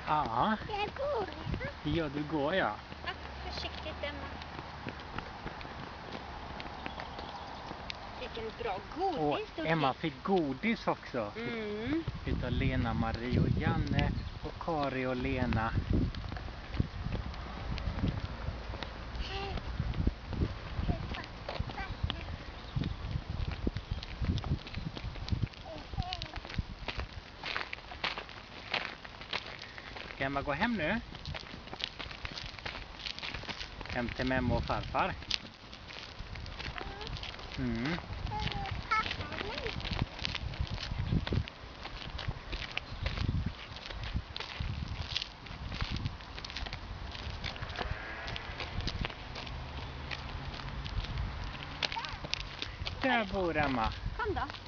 Ja. Jag går. Ja, du går ja. Försiktigt, Emma. Vilken bra godis du fick. Emma fick godis också. Mm. Utav Lena, Marie och Janne och Kari och Lena. Ska Emma gå hem nu? Hem till mamma och farfar. Mm. Där bor Emma. Kom då.